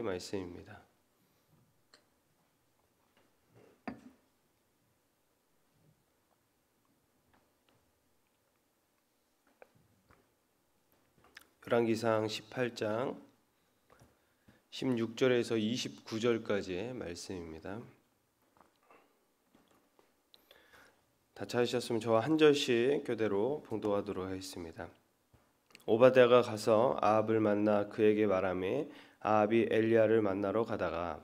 말씀입니다. 열왕기상 18장 16절에서 29절까지의 말씀입니다. 다 찾으셨으면 저와 한 절씩 교대로 봉독하도록 하겠습니다. 오바댜가 가서 아합을 만나 그에게 말하매 아합이 엘리야를 만나러 가다가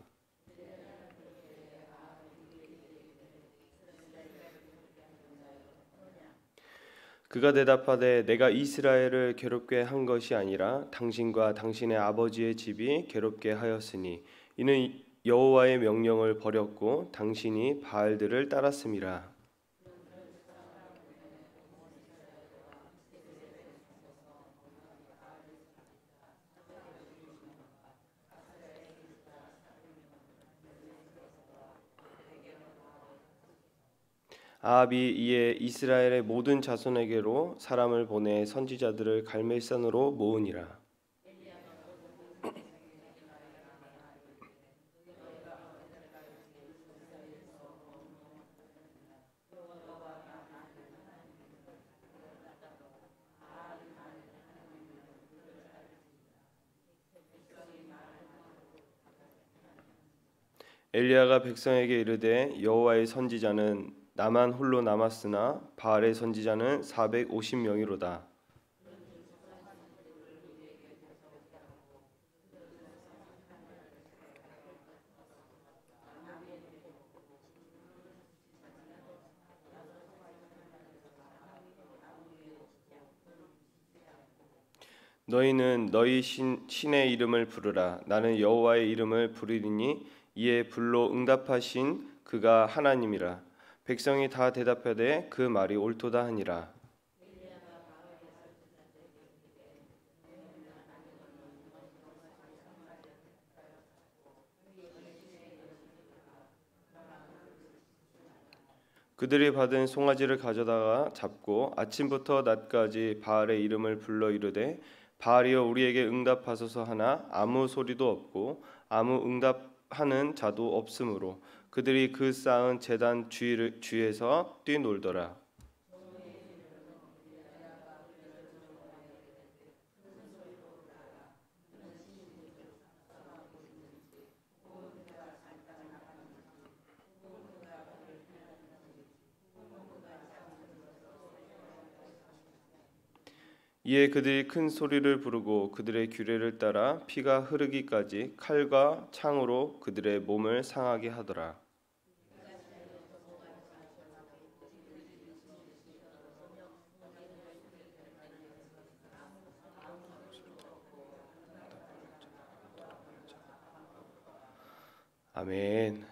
그가 대답하되 내가 이스라엘을 괴롭게 한 것이 아니라 당신과 당신의 아버지의 집이 괴롭게 하였으니 이는 여호와의 명령을 버렸고 당신이 바알들을 따랐음이라. 아합이 이에 이스라엘의 모든 자손에게로 사람을 보내 선지자들을 갈멜산으로 모으니라. 엘리야가 백성에게 이르되 여호와의 선지자는 나만 홀로 남았으나 바알의 선지자는 450명이로다. 너희는 너희 신의 이름을 부르라. 나는 여호와의 이름을 부르리니 이에 불로 응답하신 그가 하나님이라. 백성이 다 대답하되 그 말이 옳도다 하니라. 그들이 받은 송아지를 가져다가 잡고 아침부터 낮까지 바알의 이름을 불러 이르되 바알이여 우리에게 응답하소서 하나 아무 소리도 없고 아무 응답하는 자도 없으므로 그들이 그 쌓은 제단 주위에서 뛰놀더라. 이에 그들이 큰 소리를 부르고 그들의 규례를 따라 피가 흐르기까지 칼과 창으로 그들의 몸을 상하게 하더라. 아멘.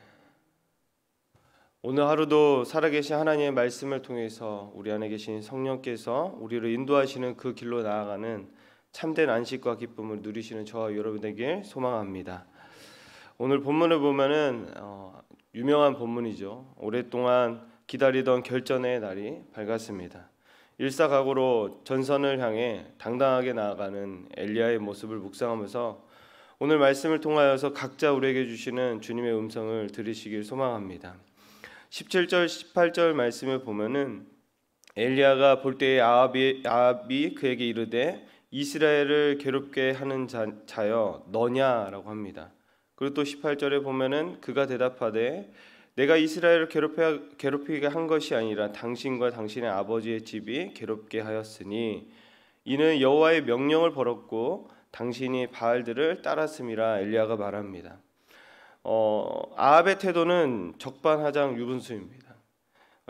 오늘 하루도 살아계신 하나님의 말씀을 통해서 우리 안에 계신 성령께서 우리를 인도하시는 그 길로 나아가는 참된 안식과 기쁨을 누리시는 저와 여러분에게 소망합니다. 오늘 본문을 보면은 유명한 본문이죠. 오랫동안 기다리던 결전의 날이 밝았습니다. 일사각오로 전선을 향해 당당하게 나아가는 엘리야의 모습을 묵상하면서 오늘 말씀을 통하여서 각자 우리에게 주시는 주님의 음성을 들으시길 소망합니다. 17절 18절 말씀을 보면은 엘리야가 볼 때에 아합이 그에게 이르되 이스라엘을 괴롭게 하는 자여 너냐라고 합니다. 그리고 또 18절에 보면은 그가 대답하되 내가 이스라엘을 괴롭히게 한 것이 아니라 당신과 당신의 아버지의 집이 괴롭게 하였으니 이는 여호와의 명령을 버렸고 당신이 바알들을 따랐음이라 엘리야가 말합니다. 아합의 태도는 적반하장 유분수입니다.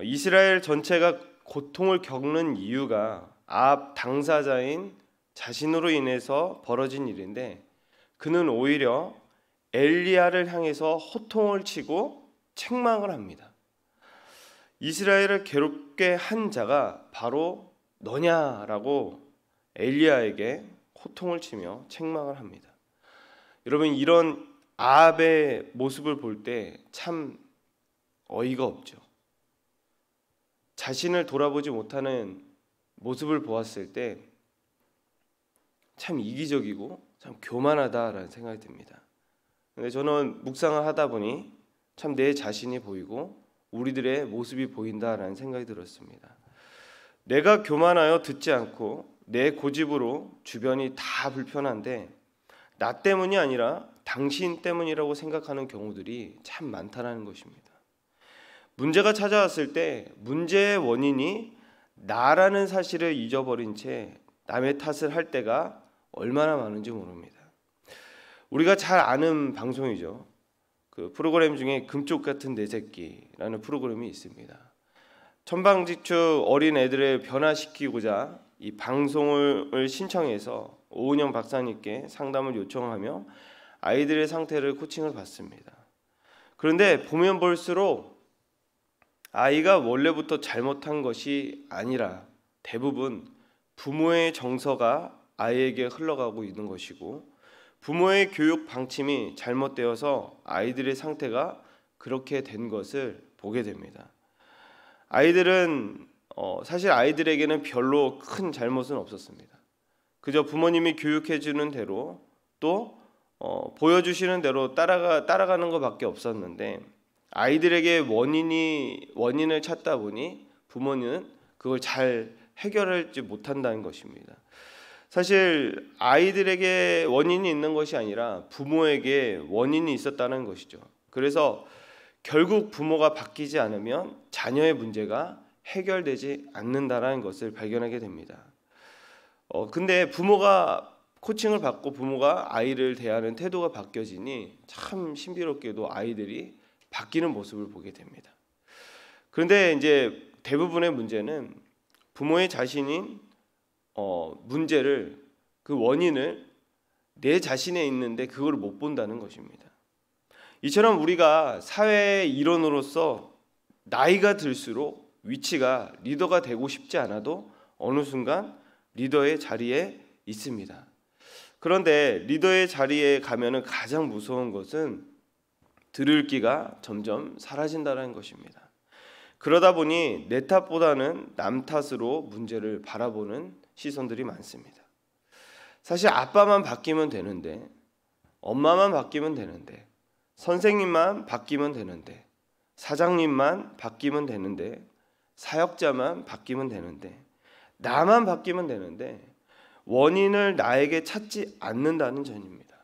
이스라엘 전체가 고통을 겪는 이유가 아합 당사자인 자신으로 인해서 벌어진 일인데 그는 오히려 엘리야를 향해서 호통을 치고 책망을 합니다. 이스라엘을 괴롭게 한 자가 바로 너냐라고 엘리야에게 호통을 치며 책망을 합니다. 여러분 이런 아합의 모습을 볼 때 참 어이가 없죠. 자신을 돌아보지 못하는 모습을 보았을 때 참 이기적이고 참 교만하다라는 생각이 듭니다. 근데 저는 묵상을 하다 보니 참 내 자신이 보이고 우리들의 모습이 보인다라는 생각이 들었습니다. 내가 교만하여 듣지 않고 내 고집으로 주변이 다 불편한데 나 때문이 아니라 당신 때문이라고 생각하는 경우들이 참 많다는 것입니다. 문제가 찾아왔을 때 문제의 원인이 나라는 사실을 잊어버린 채 남의 탓을 할 때가 얼마나 많은지 모릅니다. 우리가 잘 아는 방송이죠. 그 프로그램 중에 금쪽 같은 내 새끼라는 프로그램이 있습니다. 천방지축 어린 애들을 변화시키고자 이 방송을 신청해서 오은영 박사님께 상담을 요청하며 아이들의 상태를 코칭을 받습니다. 그런데 보면 볼수록 아이가 원래부터 잘못한 것이 아니라 대부분 부모의 정서가 아이에게 흘러가고 있는 것이고 부모의 교육 방침이 잘못되어서 아이들의 상태가 그렇게 된 것을 보게 됩니다. 아이들은 사실 아이들에게는 별로 큰 잘못은 없었습니다. 그저 부모님이 교육해주는 대로 또 보여주시는 대로 따라가는 것밖에 없었는데 아이들에게 원인을 찾다 보니 부모는 그걸 잘 해결하지 못한다는 것입니다. 사실 아이들에게 원인이 있는 것이 아니라 부모에게 원인이 있었다는 것이죠. 그래서 결국 부모가 바뀌지 않으면 자녀의 문제가 해결되지 않는다라는 것을 발견하게 됩니다. 근데 부모가 코칭을 받고 부모가 아이를 대하는 태도가 바뀌어지니 참 신비롭게도 아이들이 바뀌는 모습을 보게 됩니다. 그런데 이제 대부분의 문제는 부모의 자신인 문제를 그 원인을 내 자신에 있는데 그걸 못 본다는 것입니다. 이처럼 우리가 사회의 일원으로서 나이가 들수록 위치가 리더가 되고 싶지 않아도 어느 순간 리더의 자리에 있습니다. 그런데 리더의 자리에 가면은 가장 무서운 것은 들을 기가 점점 사라진다는 것입니다. 그러다 보니 내 탓보다는 남 탓으로 문제를 바라보는 시선들이 많습니다. 사실 아빠만 바뀌면 되는데, 엄마만 바뀌면 되는데, 선생님만 바뀌면 되는데, 사장님만 바뀌면 되는데, 사역자만 바뀌면 되는데, 나만 바뀌면 되는데 원인을 나에게 찾지 않는다는 점입니다.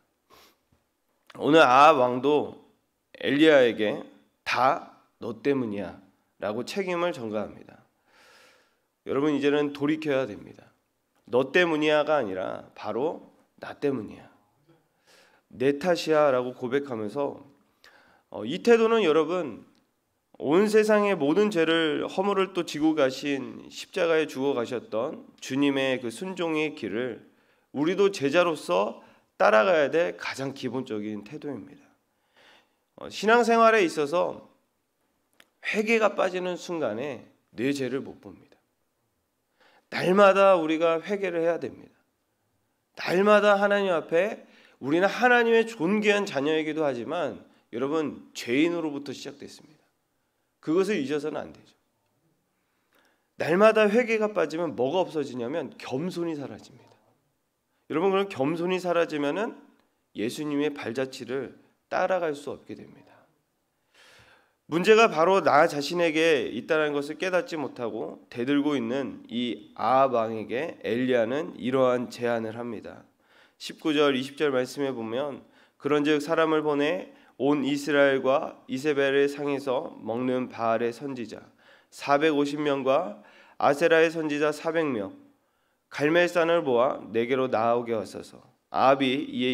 오늘 아합 왕도 엘리야에게 다 너 때문이야 라고 책임을 전가합니다. 여러분 이제는 돌이켜야 됩니다. 너 때문이야가 아니라 바로 나 때문이야, 내 탓이야 라고 고백하면서 이 태도는 여러분 온 세상의 모든 죄를 허물을 또 지고 가신 십자가에 죽어 가셨던 주님의 그 순종의 길을 우리도 제자로서 따라가야 될 가장 기본적인 태도입니다. 신앙생활에 있어서 회개가 빠지는 순간에 내 죄를 못 봅니다. 날마다 우리가 회개를 해야 됩니다. 날마다 하나님 앞에 우리는 하나님의 존귀한 자녀이기도 하지만 여러분 죄인으로부터 시작됐습니다. 그것을 잊어서는 안 되죠. 날마다 회개가 빠지면 뭐가 없어지냐면 겸손이 사라집니다. 여러분 그럼 겸손이 사라지면은 예수님의 발자취를 따라갈 수 없게 됩니다. 문제가 바로 나 자신에게 있다는 것을 깨닫지 못하고 대들고 있는 이 아합 왕에게 엘리야는 이러한 제안을 합니다. 19절 20절 말씀에 보면 그런즉 사람을 보내 온 이스라엘과 이세벨의 상에서 먹는 바알의 선지자 450명과 아세라의 선지자 400명 갈멜산을 모아 내게로 나오게 하소서. 아합이 이에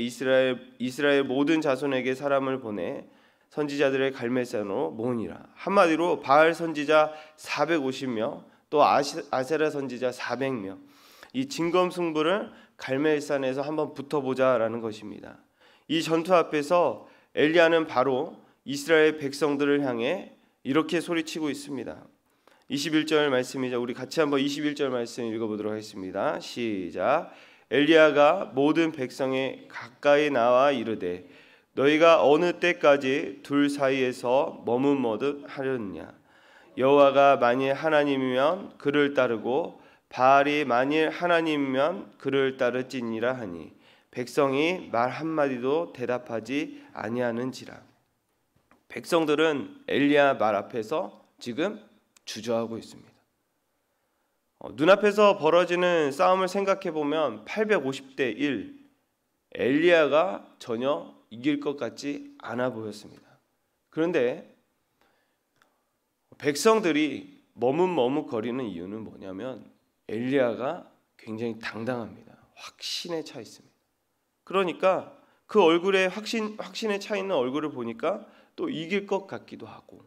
이스라엘 모든 자손에게 사람을 보내 선지자들의 갈멜산으로 모으니라. 한마디로 바알 선지자 450명 또 아세라 선지자 400명 이 진검승부를 갈멜산에서 한번 붙어보자라는 것입니다. 이 전투 앞에서 엘리야는 바로 이스라엘 백성들을 향해 이렇게 소리치고 있습니다. 21절 말씀이죠. 우리 같이 한번 21절 말씀 읽어보도록 하겠습니다. 시작. 엘리야가 모든 백성에 가까이 나와 이르되 너희가 어느 때까지 둘 사이에서 머뭇머뭇 하려느냐. 여호와가 만일 하나님이면 그를 따르고 바알이 만일 하나님이면 그를 따를지니라 하니 백성이 말 한마디도 대답하지 아니하는지라. 백성들은 엘리야 말 앞에서 지금 주저하고 있습니다. 눈앞에서 벌어지는 싸움을 생각해 보면 850대 1, 엘리야가 전혀 이길 것 같지 않아 보였습니다. 그런데 백성들이 머뭇머뭇거리는 이유는 뭐냐면 엘리야가 굉장히 당당합니다. 확신에 차 있습니다. 그러니까 그 얼굴에 확신에 차 있는 얼굴을 보니까 또 이길 것 같기도 하고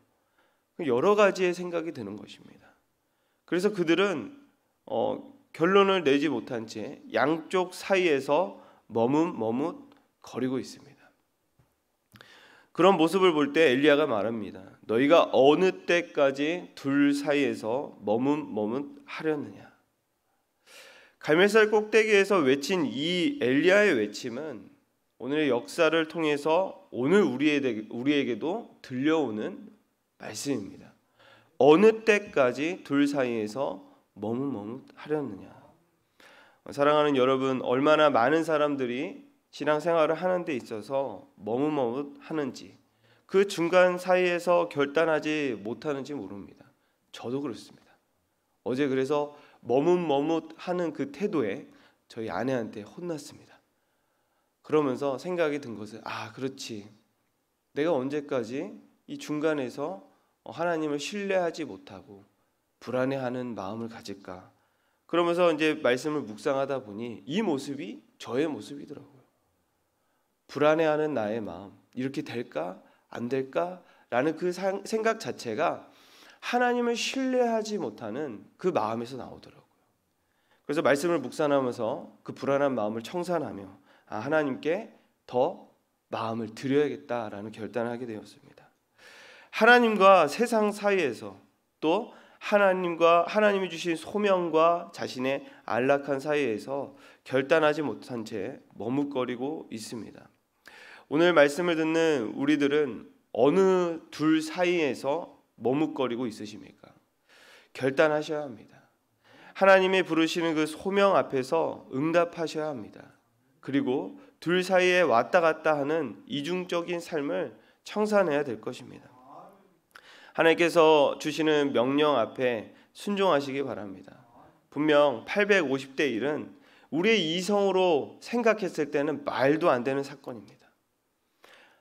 여러 가지의 생각이 드는 것입니다. 그래서 그들은 결론을 내지 못한 채 양쪽 사이에서 머뭇거리고 있습니다. 그런 모습을 볼 때 엘리야가 말합니다. 너희가 어느 때까지 둘 사이에서 머뭇하려느냐. 갈멜살 꼭대기에서 외친 이 엘리야의 외침은 오늘의 역사를 통해서 오늘 우리에게도 들려오는 말씀입니다. 어느 때까지 둘 사이에서 머뭇하려느냐. 사랑하는 여러분, 얼마나 많은 사람들이 신앙생활을 하는 데 있어서 머뭇하는지, 그 중간 사이에서 결단하지 못하는지 모릅니다. 저도 그렇습니다. 어제 그래서 머뭇하는 그 태도에 저희 아내한테 혼났습니다. 그러면서 생각이 든 것은 그렇지. 내가 언제까지 이 중간에서 하나님을 신뢰하지 못하고 불안해하는 마음을 가질까? 그러면서 이제 말씀을 묵상하다 보니 이 모습이 저의 모습이더라고요. 불안해하는 나의 마음, 이렇게 될까? 안 될까? 라는 그 생각 자체가 하나님을 신뢰하지 못하는 그 마음에서 나오더라고요. 그래서 말씀을 묵상하면서 그 불안한 마음을 청산하며 하나님께 더 마음을 드려야겠다라는 결단을 하게 되었습니다. 하나님과 세상 사이에서 또 하나님이 주신 소명과 자신의 안락한 사이에서 결단하지 못한 채 머뭇거리고 있습니다. 오늘 말씀을 듣는 우리들은 어느 둘 사이에서 머뭇거리고 있으십니까? 결단하셔야 합니다. 하나님이 부르시는 그 소명 앞에서 응답하셔야 합니다. 그리고 둘 사이에 왔다 갔다 하는 이중적인 삶을 청산해야 될 것입니다. 하나님께서 주시는 명령 앞에 순종하시기 바랍니다. 분명 850대 1은 우리의 이성으로 생각했을 때는 말도 안 되는 사건입니다.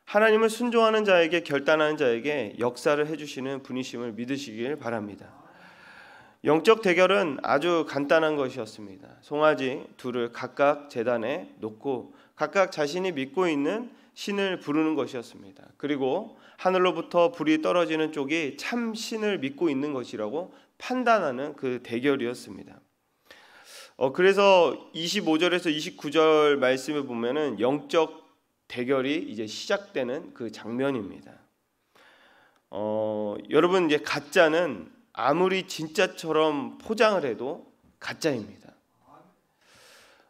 하나님을 순종하는 자에게, 결단하는 자에게 역사를 해주시는 분이심을 믿으시길 바랍니다. 영적 대결은 아주 간단한 것이었습니다. 송아지 둘을 각각 제단에 놓고 각각 자신이 믿고 있는 신을 부르는 것이었습니다. 그리고 하늘로부터 불이 떨어지는 쪽이 참 신을 믿고 있는 것이라고 판단하는 그 대결이었습니다. 그래서 25절에서 29절 말씀을 보면은 영적 대결이 이제 시작되는 그 장면입니다. 여러분, 이제 가짜는 아무리 진짜처럼 포장을 해도 가짜입니다.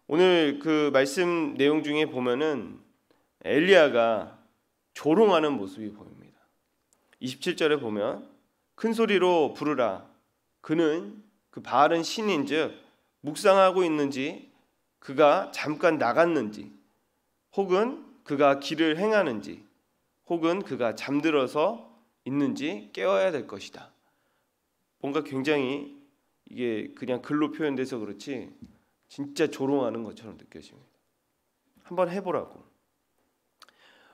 오늘 그 말씀 내용 중에 보면은 엘리야가 조롱하는 모습이 보입니다. 27절에 보면 큰 소리로 부르라. 그는 그 바알은 신인즉 묵상하고 있는지, 그가 잠깐 나갔는지, 혹은 그가 길을 행하는지, 혹은 그가 잠들어서 있는지 깨워야 될 것이다. 뭔가 굉장히 이게 그냥 글로 표현돼서 그렇지 진짜 조롱하는 것처럼 느껴집니다. 한번 해보라고.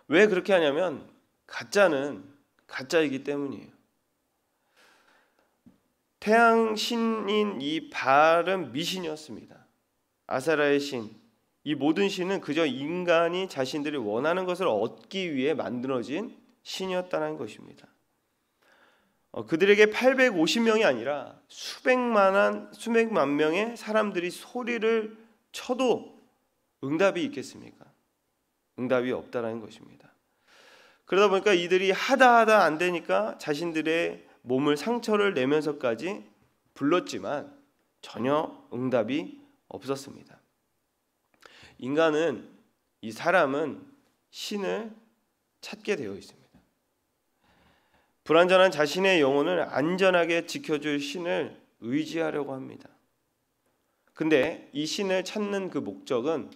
왜 그렇게 하냐면 가짜는 가짜이기 때문이에요. 태양 신인 이 바알은 미신이었습니다. 아세라의 신, 이 모든 신은 그저 인간이 자신들이 원하는 것을 얻기 위해 만들어진 신이었다는 것입니다. 그들에게 850명이 아니라 수백만 명의 사람들이 소리를 쳐도 응답이 있겠습니까? 응답이 없다라는 것입니다. 그러다 보니까 이들이 하다 안 되니까 자신들의 몸을 상처를 내면서까지 불렀지만 전혀 응답이 없었습니다. 인간은, 이 사람은 신을 찾게 되어 있습니다. 불완전한 자신의 영혼을 안전하게 지켜줄 신을 의지하려고 합니다. 근데 이 신을 찾는 그 목적은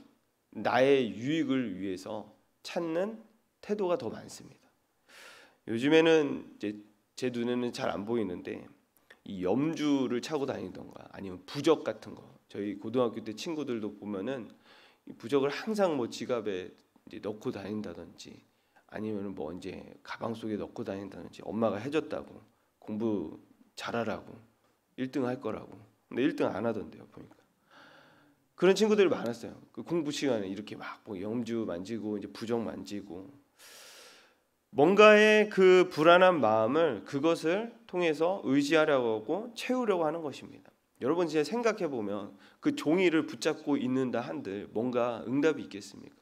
나의 유익을 위해서 찾는 태도가 더 많습니다. 요즘에는 이제 제 눈에는 잘 안 보이는데 이 염주를 차고 다니던가 아니면 부적 같은 거, 저희 고등학교 때 친구들도 보면은 이 부적을 항상 뭐 지갑에 이제 넣고 다닌다든지 아니면 뭐 이제 가방 속에 넣고 다닌다든지 엄마가 해줬다고 공부 잘하라고 1등 할 거라고. 근데 1등 안 하던데요 보니까. 그런 친구들이 많았어요. 그 공부 시간에 이렇게 막 뭐 염주 만지고 이제 부적 만지고 뭔가의 그 불안한 마음을 그것을 통해서 의지하려고 하고 채우려고 하는 것입니다. 여러분 진짜 생각해 보면 그 종이를 붙잡고 있는다 한들 뭔가 응답이 있겠습니까?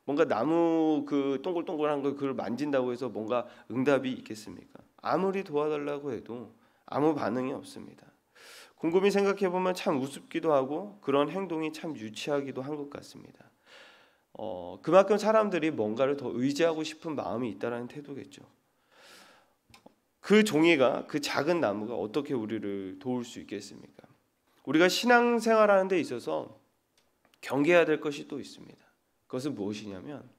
뭔가 나무 그 동글동글한 걸 그걸 만진다고 해서 뭔가 응답이 있겠습니까? 아무리 도와달라고 해도 아무 반응이 없습니다. 곰곰이 생각해 보면 참 우습기도 하고 그런 행동이 참 유치하기도 한 것 같습니다. 그만큼 사람들이 뭔가를 더 의지하고 싶은 마음이 있다라는 태도겠죠. 그 종이가 그 작은 나무가 어떻게 우리를 도울 수 있겠습니까? 우리가 신앙생활하는 데 있어서 경계해야 될 것이 또 있습니다. 그것은 무엇이냐면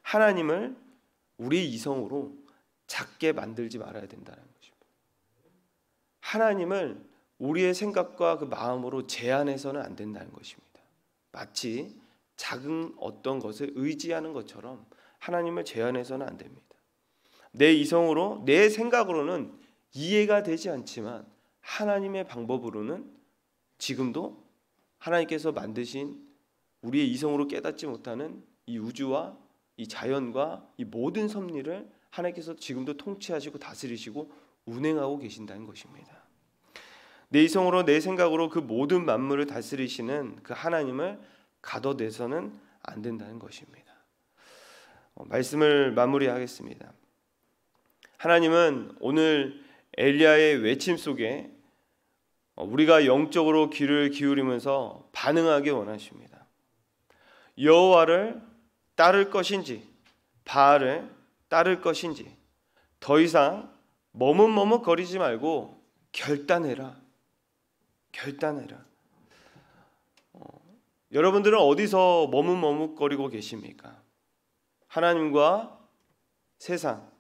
하나님을 우리 이성으로 작게 만들지 말아야 된다는 것입니다. 하나님을 우리의 생각과 그 마음으로 제한해서는 안 된다는 것입니다. 마치 작은 어떤 것을 의지하는 것처럼 하나님을 제한해서는 안 됩니다. 내 이성으로 내 생각으로는 이해가 되지 않지만 하나님의 방법으로는 지금도 하나님께서 만드신 우리의 이성으로 깨닫지 못하는 이 우주와 이 자연과 이 모든 섭리를 하나님께서 지금도 통치하시고 다스리시고 운행하고 계신다는 것입니다. 내 이성으로 내 생각으로 그 모든 만물을 다스리시는 그 하나님을 가둬내서는 안 된다는 것입니다. 말씀을 마무리하겠습니다. 하나님은 오늘 엘리야의 외침 속에 우리가 영적으로 귀를 기울이면서 반응하기 원하십니다. 여호와를 따를 것인지 바알을 따를 것인지 더 이상 머뭇머뭇거리지 말고 결단해라. 여러분들은 어디서 머뭇머뭇거리고 계십니까? 하나님과 세상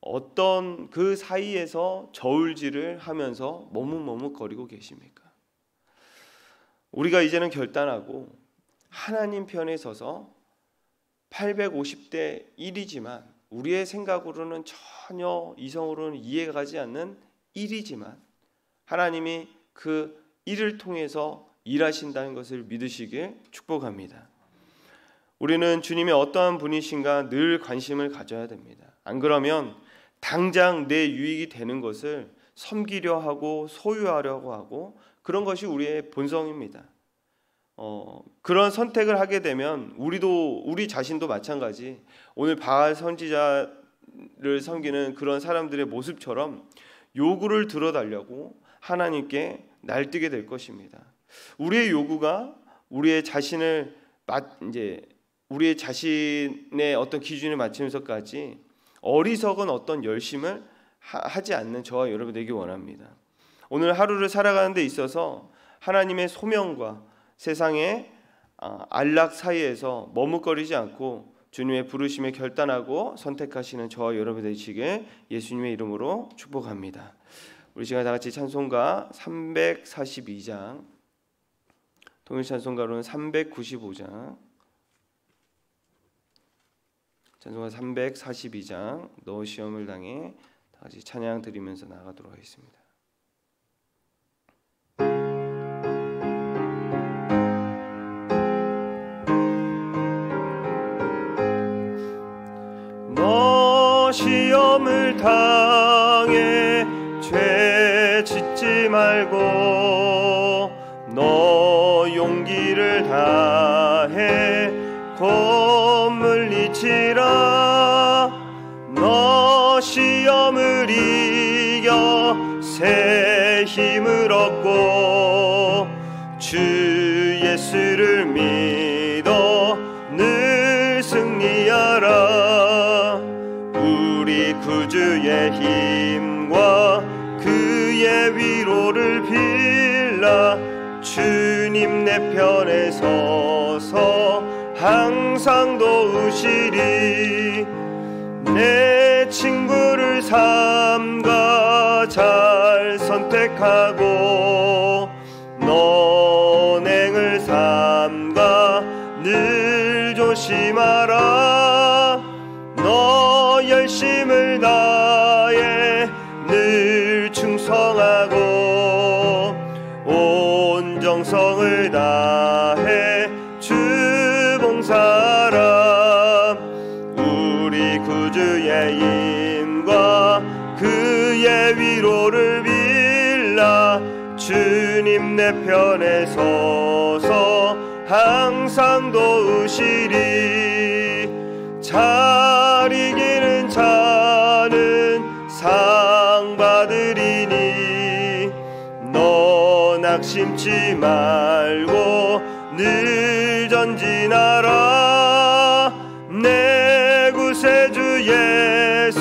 어떤 그 사이에서 저울질을 하면서 머뭇머뭇거리고 계십니까? 우리가 이제는 결단하고 하나님 편에 서서 850대 1이지만 우리의 생각으로는 전혀 이성으로는 이해가 가지 않는 1이지만 하나님이 그 1을 통해서 일하신다는 것을 믿으시길 축복합니다. 우리는 주님이 어떠한 분이신가 늘 관심을 가져야 됩니다. 안 그러면 당장 내 유익이 되는 것을 섬기려 하고 소유하려고 하고 그런 것이 우리의 본성입니다. 그런 선택을 하게 되면 우리 자신도 마찬가지 오늘 바알 선지자를 섬기는 그런 사람들의 모습처럼 요구를 들어달라고 하나님께 날뛰게 될 것입니다. 우리의 요구가 우리의 자신의 어떤 기준에 맞추면서까지 어리석은 어떤 열심을 하지 않는 저와 여러분 되기 원합니다. 오늘 하루를 살아가는 데 있어서 하나님의 소명과 세상의 안락 사이에서 머뭇거리지 않고 주님의 부르심에 결단하고 선택하시는 저와 여러분 되시길 예수님의 이름으로 축복합니다. 우리 시간 다 같이 찬송가 342장, 통일 찬송가로는 395장, 찬송가 342장 너 시험을 당해 다 같이 찬양 드리면서 나가도록 하겠습니다. 너 시험을 당해 죄 짓지 말고 너 용기를 다해 검을 이치라. 너 시험을 이겨 새 힘을 얻고 주 예수를 믿어 늘 승리하라. 우리 구주의 힘과 그의 위로를 빌라. 주님 내 편에 서서 항상 도우시리. 내 친구를 삼가 잘 선택하고 너행을 삼가 늘 조심하라. 너 열심을 다해 늘 충성하고 온 정성을 다해 주 봉사하라. 우리 구주의 힘과 그의 위로를 빌라. 주님 내 편에 서서 항상 도우시리. 잘 이기는 자는 상 받으리니 너 낙심치 말고 늘 전진하라. 내 구세주 예수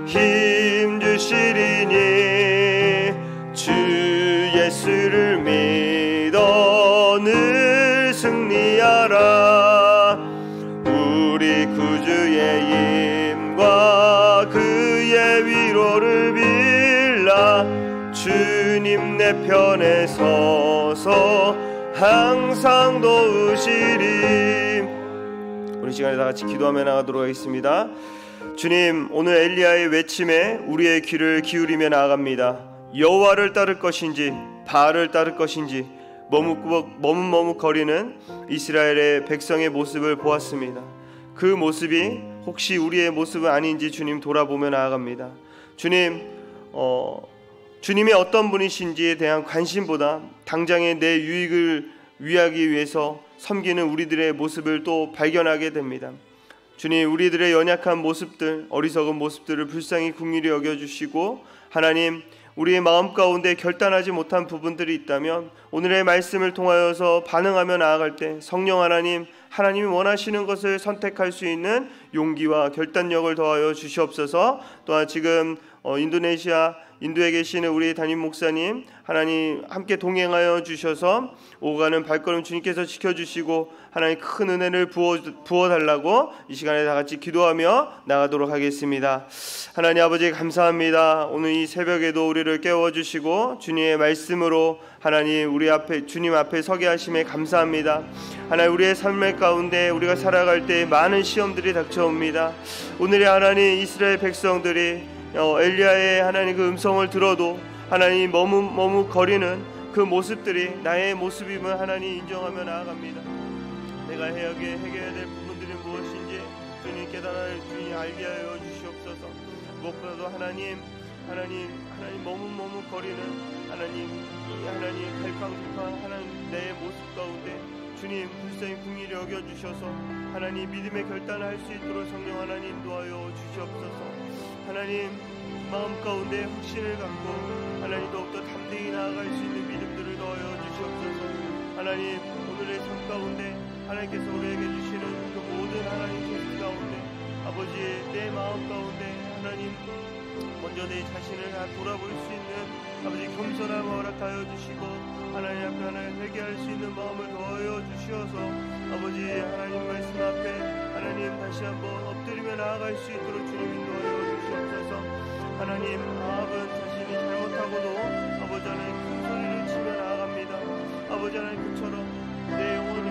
힘 주시리니 주 예수를 믿어 늘 승리하라. 우리 구주의 힘과 그의 위로를 빌라. 주님 내 편에 서서 항상 도우시리. 우리 시간에 다 같이 기도하며 나가도록 하겠습니다. 주님, 오늘 엘리야의 외침에 우리의 귀를 기울이며 나아갑니다. 여호와를 따를 것인지 바알을 따를 것인지 머뭇머뭇거리는 이스라엘의 백성의 모습을 보았습니다. 그 모습이 혹시 우리의 모습은 아닌지 주님 돌아보며 나아갑니다. 주님, 주님이 어떤 분이신지에 대한 관심보다 당장의 내 유익을 위하기 위해서 섬기는 우리들의 모습을 또 발견하게 됩니다. 주님, 우리들의 연약한 모습들, 어리석은 모습들을 불쌍히 긍휼히 여겨주시고, 하나님, 우리의 마음 가운데 결단하지 못한 부분들이 있다면 오늘의 말씀을 통하여서 반응하며 나아갈 때 성령 하나님, 하나님이 원하시는 것을 선택할 수 있는 용기와 결단력을 더하여 주시옵소서. 또한 지금 인도에 계시는 우리 담임 목사님, 하나님 함께 동행하여 주셔서 오가는 발걸음 주님께서 지켜주시고 하나님 큰 은혜를 부어달라고 이 시간에 다 같이 기도하며 나가도록 하겠습니다. 하나님 아버지 감사합니다. 오늘 이 새벽에도 우리를 깨워주시고 주님의 말씀으로 하나님 우리 앞에 주님 앞에 서게 하심에 감사합니다. 하나님, 우리의 삶의 가운데 우리가 살아갈 때 많은 시험들이 닥쳐옵니다. 오늘의 하나님 이스라엘 백성들이 엘리야의 하나님 그 음성을 들어도 하나님 머뭇거리는 그 모습들이 나의 모습임을 하나님 인정하며 나아갑니다. 내가 해결해야 될 부분들이 무엇인지 주님 주님 알게 하여 주시옵소서. 무엇보다도 하나님 머뭇거리는 하나님 갈팡질팡 하나님 내 모습 가운데 주님 불쌍히 긍휼히 여겨주셔서 하나님 믿음의 결단을 할 수 있도록 성령 하나님 인도하여 주시옵소서. 하나님 마음 가운데 확신을 갖고 하나님 더욱더 담대히 나아갈 수 있는 믿음들을 더하여 주시옵소서. 하나님 오늘의 삶 가운데 하나님께서 우리에게 주시는 그 모든 하나님 테스트 가운데 아버지 내 마음 가운데 하나님 먼저 내 자신을 다 돌아볼 수 있는 아버지 겸손함을 허락하여 주시고 하나님 앞에 하나님 회개할 수 있는 마음을 더하여 주시어서 아버지 하나님 말씀 앞에 하나님 다시 한번 엎드리며 나아갈 수 있도록 주님 인도하여 주시옵소서. 하나님 아합은 자신이 잘못하고도 아버지 하나님 큰 소리를 치며 나아갑니다. 아버지 하나님 그처럼 내 영혼을